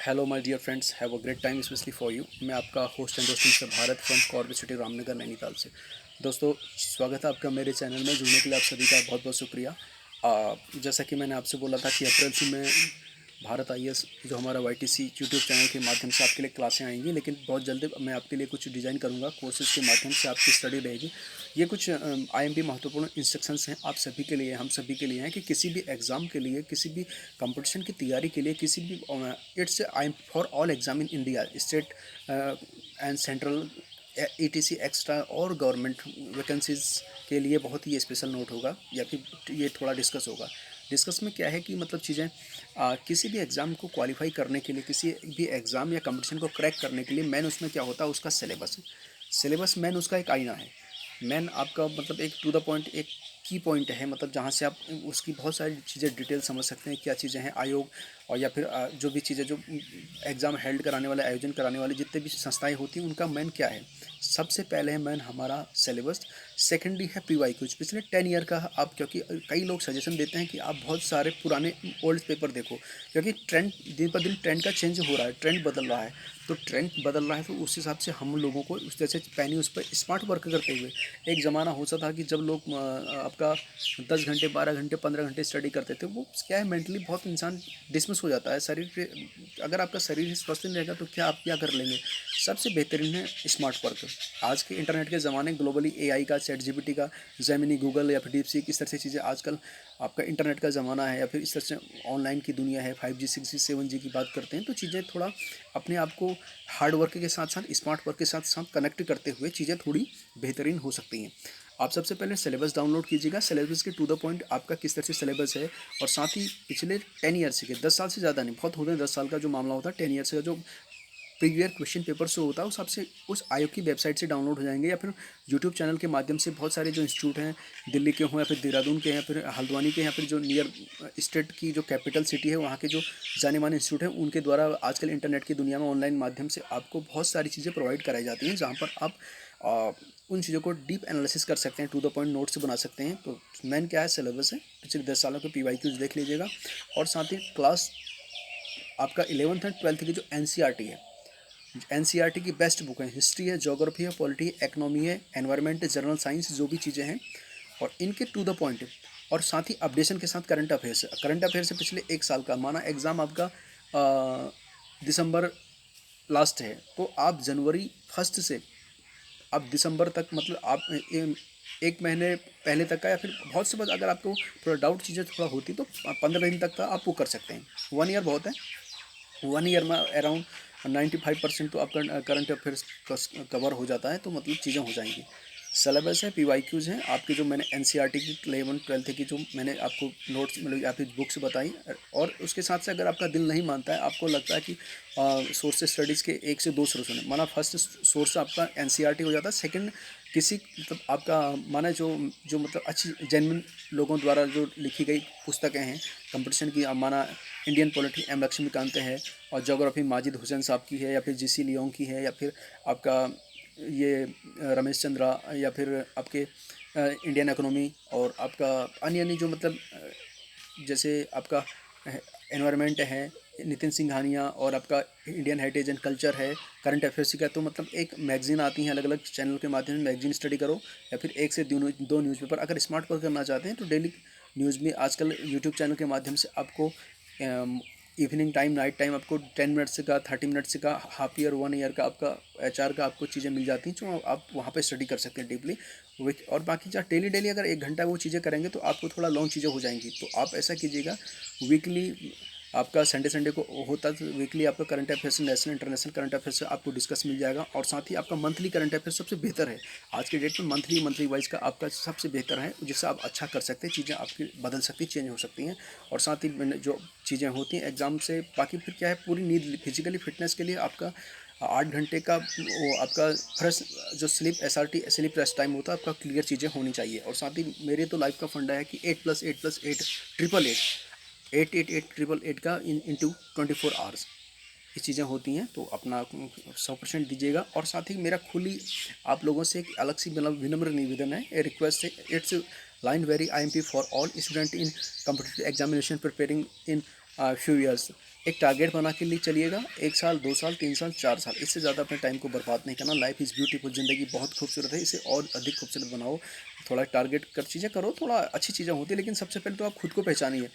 Hello my dear friends, have a great time specially for you. मैं आपका host and दोस्त mister Bharat from Corbett city Ramnagar Nainital से। दोस्तों, स्वागत है आपका मेरे चैनल में। जुड़ने के लिए आप सभी का बहुत बहुत शुक्रिया। जैसा कि मैंने आपसे बोला था कि अप्रैल से मैं भारत आईएएस जो हमारा वाईटीसी यूट्यूब चैनल के माध्यम से आपके लिए क्लासें आएंगी, लेकिन बहुत जल्दी मैं आपके लिए कुछ डिज़ाइन करूंगा कोर्सेज के माध्यम से आपकी स्टडी रहेगी। ये कुछ आईएमपी महत्वपूर्ण इंस्ट्रक्शंस हैं आप सभी के लिए, हम सभी के लिए हैं कि किसी भी एग्ज़ाम के लिए, किसी भी कंपटीशन की तैयारी के लिए, किसी भी it's I for all exam in India, state and central, etc extra और गवर्नमेंट वैकेंसीज के लिए बहुत ही स्पेशल नोट होगा, या फिर ये थोड़ा डिस्कस होगा। डिस्कस में क्या है कि मतलब चीज़ें किसी भी एग्ज़ाम को क्वालिफाई करने के लिए, किसी भी एग्ज़ाम या कंपटीशन को क्रैक करने के लिए मेन उसमें क्या होता है, उसका सिलेबस। सिलेबस मेन उसका एक आईना है। मेन आपका मतलब एक टू द पॉइंट एक की पॉइंट है, मतलब जहाँ से आप उसकी बहुत सारी चीज़ें डिटेल समझ सकते हैं, क्या चीज़ें हैं। आयोग और या फिर जो भी चीज़ें जो एग्ज़ाम हेल्ड कराने वाले, आयोजन कराने वाले जितने भी संस्थाएं होती हैं, उनका मेन क्या है। सबसे पहले है मेन हमारा सिलेबस। सेकेंडली है पीवाई कुछ पिछले 10 ईयर का। आप क्योंकि कई लोग सजेशन देते हैं कि आप बहुत सारे पुराने ओल्ड पेपर देखो, क्योंकि ट्रेंड दिन पर दिन ट्रेंड का चेंज हो रहा है, ट्रेंड बदल रहा है। तो ट्रेंड बदल रहा है तो उस हिसाब से हम लोगों को उस जैसे पैनी उस पर स्मार्ट वर्क करते हुए। एक ज़माना होता था कि जब लोग आपका 10 घंटे 12 घंटे 15 घंटे स्टडी करते थे, वो क्या है मेंटली बहुत इंसान डिसमिस हो जाता है। शरीर पे अगर आपका शरीर स्वस्थ नहीं रहेगा तो क्या आप क्या कर लेंगे। सबसे बेहतरीन है स्मार्ट वर्क। आज के इंटरनेट के ज़माने ग्लोबली एआई का, चैट जीपीटी का, जेमिनी, गूगल या फिर डीप सीक, इस तरह से चीज़ें आजकल आपका इंटरनेट का ज़माना है, या फिर इस तरह से ऑनलाइन की दुनिया है। 5G 6G 7G की बात करते हैं तो चीज़ें थोड़ा अपने आप को हार्ड वर्क के साथ साथ स्मार्ट वर्क के साथ साथ कनेक्ट करते हुए चीज़ें थोड़ी बेहतरीन हो सकती हैं। आप सबसे पहले सिलेबस डाउनलोड कीजिएगा। सिलेबस के टू द पॉइंट आपका किस तरह से सिलेबस है, और साथ ही पिछले 10 ईयर्स के, 10 साल से ज़्यादा नहीं, बहुत होते हैं 10 साल का जो मामला होता है, 10 ईयर्स का जो प्रीवियर क्वेश्चन पेपर से होता है, उस आपसे उस आयोग की वेबसाइट से डाउनलोड हो जाएंगे, या फिर यूट्यूब चैनल के माध्यम से बहुत सारे जो इंस्टीट्यूट हैं, दिल्ली के हों या फिर देहरादून के हैं, फिर हल्द्वानी के, या फिर जो नियर स्टेट की जो कैपिटल सिटी है वहाँ के जो जाने माने इंस्टीट्यूट हैं, उनके द्वारा आजकल इंटरनेट की दुनिया में ऑनलाइन माध्यम से आपको बहुत सारी चीज़ें प्रोवाइड कराई जाती हैं, जहाँ पर आप उन चीज़ों को डीप एनालिसिस कर सकते हैं, टू द पॉइंट नोट्स बना सकते हैं। तो मेन क्या है, सिलेबस है। पिछले 10 सालों के PYQs देख लीजिएगा, और साथ ही क्लास आपका 11th एंड 12th की जो NCERT है, NCERT की बेस्ट बुक है। हिस्ट्री है, ज्योग्राफी है, पॉलिटी है, इकोनॉमी है, एनवायरनमेंट है, जनरल साइंस, जो भी चीज़ें हैं, और इनके टू द पॉइंट, और साथ ही अपडेशन के साथ करंट अफेयर्स। करंट अफेयर्स से पिछले 1 साल का, माना एग्ज़ाम आपका दिसंबर लास्ट है, तो आप जनवरी फर्स्ट से आप दिसंबर तक, मतलब आप एक महीने पहले तक का, या फिर बहुत से बाद अगर आपको थोड़ा डाउट चीज़ें थोड़ा होती तो 15 दिन तक का आप वो कर सकते हैं। 1 ईयर बहुत है। 1 ईयर में अराउंड 95% तो आपका करंट अफेयर्स कवर हो जाता है, तो मतलब चीज़ें हो जाएंगी। सिलेबस है, PYQs हैं आपके, जो मैंने NCERT की 11th 12th की जो मैंने आपको नोट्स मतलब या फिर बुक्स बताई, और उसके साथ से अगर आपका दिल नहीं मानता है, आपको लगता है कि सोर्स स्टडीज़ के 1 से 2 सोर्स होने, माना फर्स्ट सोर्स आपका NCERT हो जाता है, सेकंड किसी मतलब आपका माना जो जो मतलब अच्छी जेन्युइन लोगों द्वारा जो लिखी गई पुस्तकें हैं कंपटीशन की, माना इंडियन पॉलिटी M लक्ष्मीकांत है, और जोग्राफी माजिद हुसैन साहब की है, या फिर GC लियोंग की है, या फिर आपका ये रमेश चंद्रा, या फिर आपके इंडियन इकोनॉमी, और आपका अन्य अन्य जो मतलब जैसे आपका एनवायरनमेंट है, नितिन सिंघानिया, और आपका इंडियन हेरिटेज एंड कल्चर है, करंट अफेयर्स का। तो मतलब एक मैगजीन आती हैं अलग अलग चैनल के माध्यम से, मैगजीन स्टडी करो, या फिर 1 से 2 न्यूज़पेपर। अगर स्मार्ट वर्क करना चाहते हैं तो डेली न्यूज़ में आजकल यूट्यूब चैनल के माध्यम से आपको इवनिंग टाइम, नाइट टाइम, आपको 10 मिनट्स का, 30 मिनट्स का, हाफ ईयर 1 ईयर का आपका HR का आपको चीज़ें मिल जाती हैं, जो आप वहाँ पे स्टडी कर सकते हैं डीपली। और बाकी जहाँ डेली डेली अगर 1 घंटा वो चीज़ें करेंगे तो आपको थोड़ा लॉन्ग चीज़ें हो जाएंगी। तो आप ऐसा कीजिएगा, वीकली आपका संडे संडे को होता है, तो वीकली आपका current affairs, national international current affairs आपको डिस्कस मिल जाएगा, और साथ ही आपका मंथली करंट अफेयर्स सबसे बेहतर है आज के डेट में। मंथली वाइज का आपका सबसे बेहतर है, जिससे आप अच्छा कर सकते हैं, चीज़ें आपकी बदल सकती, चेंज हो सकती हैं। और साथ ही जो चीज़ें होती हैं एग्ज़ाम से, बाकी फिर क्या है, पूरी नींद, फिजिकली फिटनेस के लिए आपका 8 घंटे का वो आपका फ्रेश जो स्लीप रेस्ट टाइम होता है आपका, क्लियर चीज़ें होनी चाहिए। और साथ ही मेरे तो लाइफ का फंडा है कि 8+8+8 888 का इंटू 24 आवर्स ये चीज़ें होती हैं। तो अपना 100% दीजिएगा। और साथ ही मेरा खुली आप लोगों से एक अलग सी मतलब विनम्र निवेदन है, ए रिक्वेस्ट है। It's line very IMP for all student in competitive examination preparing in few years. एक टारगेट बना के लिए चलिएगा, 1 साल, 2 साल, 3 साल, 4 साल, इससे ज़्यादा अपने टाइम को बर्बाद नहीं करना। लाइफ इज़ ब्यूटीफुल, ज़िंदगी बहुत खूबसूरत है, इसे और अधिक खूबसूरत बनाओ। थोड़ा टारगेट कर चीज़ें करो, थोड़ा अच्छी चीज़ें होती है, लेकिन सबसे पहले तो आप खुद को पहचानिए।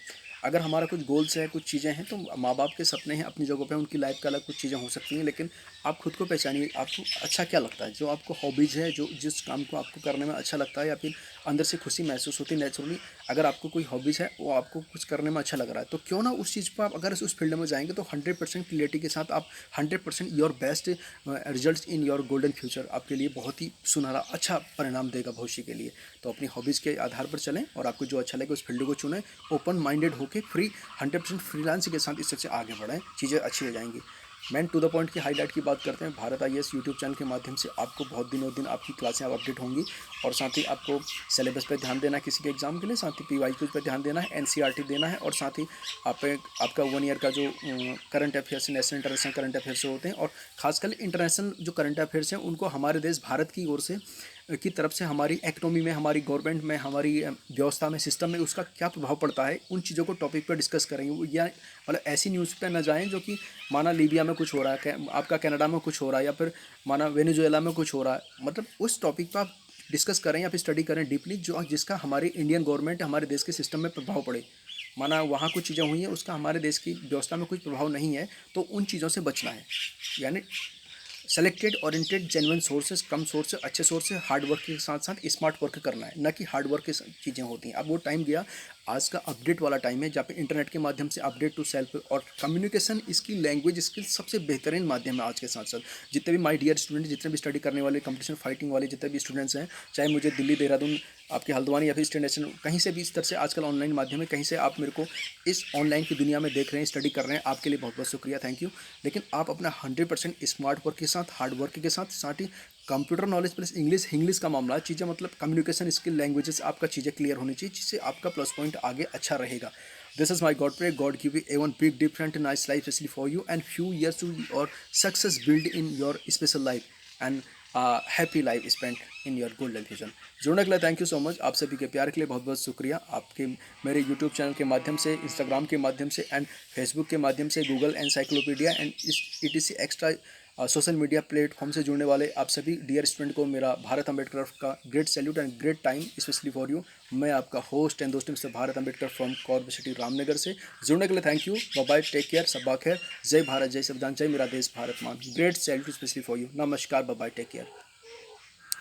अगर हमारा कुछ गोल्स है, कुछ चीज़ें हैं, तो माँ बाप के सपने हैं अपनी जगह पे, उनकी लाइफ का अलग कुछ चीज़ें हो सकती हैं, लेकिन आप खुद को पहचानिए। आपको अच्छा क्या लगता है, जो आपको हॉबीज़ है, जो जिस काम को आपको करने में अच्छा लगता है या फिर अंदर से खुशी महसूस होती है नेचुरली। अगर आपको कोई हॉबीज़ है, वो आपको कुछ करने में अच्छा लग रहा है, तो क्यों ना उस चीज़ पर आप अगर उस फील्ड में जाएंगे तो 100% क्लियरिटी के साथ आप 100% your best result in your golden future आपके लिए बहुत ही सुनहरा अच्छा परिणाम देगा भविष्य के लिए। तो अपनी हॉबीज़ के आधार पर चलें और आपको जो अच्छा लगे उस फील्ड को चुनें। ओपन माइंडेड होकर फ्री 100% फ्रीलांसिंग के साथ इससे आगे बढ़ें, चीज़ें अच्छी हो जाएंगी। मैन टू द पॉइंट की हाईलाइट की बात करते हैं। भारत आईएएस यूट्यूब चैनल के माध्यम से आपको बहुत दिनों दिन आपकी क्लासें आप अपडेट होंगी, और साथ ही आपको सिलेबस पर ध्यान देना है किसी के एग्जाम के लिए, साथ ही पीवाईक्यूज पर ध्यान देना है, एनसीईआरटी देना है, और साथ ही आपका 1 ईयर का जो current affairs, national international current affairs होते हैं, और खासकर इंटरनेशनल जो करंट अफेयर्स हैं उनको हमारे देश भारत की ओर से की तरफ से हमारी इकोनॉमी में, हमारी गवर्नमेंट में, हमारी व्यवस्था में, सिस्टम में उसका क्या प्रभाव पड़ता है, उन चीज़ों को टॉपिक पर डिस्कस करेंगे। या मतलब ऐसी न्यूज़ पे न जाएं जो कि माना लीबिया में कुछ हो रहा है, आपका कनाडा में कुछ हो रहा है, या फिर माना वेनेजुएला में कुछ हो रहा है, मतलब उस टॉपिक पर आप डिस्कस करें या फिर स्टडी करें डीपली, जो जिसका हमारी इंडियन गवर्नमेंट, हमारे देश के सिस्टम में प्रभाव पड़े। माना वहाँ कुछ चीज़ें हुई हैं, उसका हमारे देश की व्यवस्था में कुछ प्रभाव नहीं है, तो उन चीज़ों से बचना है। यानी सेलेक्टेड, ओरिएंटेड, जेन्युइन सोर्सेज, कम सोर्स, अच्छे सोर्स, हार्ड वर्क के साथ साथ स्मार्ट वर्क करना है, ना कि हार्ड वर्क की चीज़ें होती हैं। अब वो टाइम गया, आज का अपडेट वाला टाइम है, जहाँ पे इंटरनेट के माध्यम से अपडेट टू सेल्फ और कम्युनिकेशन स्किल, लैंग्वेज स्किल सबसे बेहतरीन माध्यम है आज के साथ साथ। जितने भी माय डियर स्टूडेंट, जितने भी स्टडी करने वाले, कंपटीशन फाइटिंग वाले जितने भी स्टूडेंट्स हैं, चाहे मुझे दिल्ली, देहरादून, आपके हल्द्वानी या फिर स्टेट नेशनल, कहीं से भी इस तरह से आजकल ऑनलाइन माध्यम है, कहीं से आप मेरे को इस ऑनलाइन की दुनिया में देख रहे हैं, स्टडी कर रहे हैं, आपके लिए बहुत बहुत शुक्रिया, थैंक यू। लेकिन आप अपना 100% स्मार्ट वर्क के साथ, हार्ड वर्क के साथ ही कंप्यूटर नॉलेज प्लस इंग्लिश का मामला, चीज़ें मतलब कम्युनिकेशन स्किल, लैंग्वेजेस आपका चीज़ें क्लियर होनी चाहिए, जिससे आपका प्लस पॉइंट आगे अच्छा रहेगा। This is my God pray, God give you a one big different nice life specially for you and few years to your success build in your special life and happy life spend in your golden future. जुड़ने के लिए thank you so much. आप सभी के प्यार के लिए बहुत बहुत शुक्रिया। आपके मेरे यूट्यूब चैनल के माध्यम से, इंस्टाग्राम के माध्यम से एंड फेसबुक के माध्यम से, Google encyclopedia and ETC extra social media platform से जुड़ने वाले आप सभी डियर स्टूडेंट को मेरा भारत अम्बेडकर का great salute and great time specially for you. मैं आपका होस्ट एंड दोस्त mister Bharat Ambedkar from Corbett city Ramnagar से। जुड़ने के लिए thank you, bye bye, take care, सबा खैर, जय भारत, जय संविधान, जय मेरा देश भारत मान। Great salute specially for you. नमस्कार, बाय बाय, टेक केयर।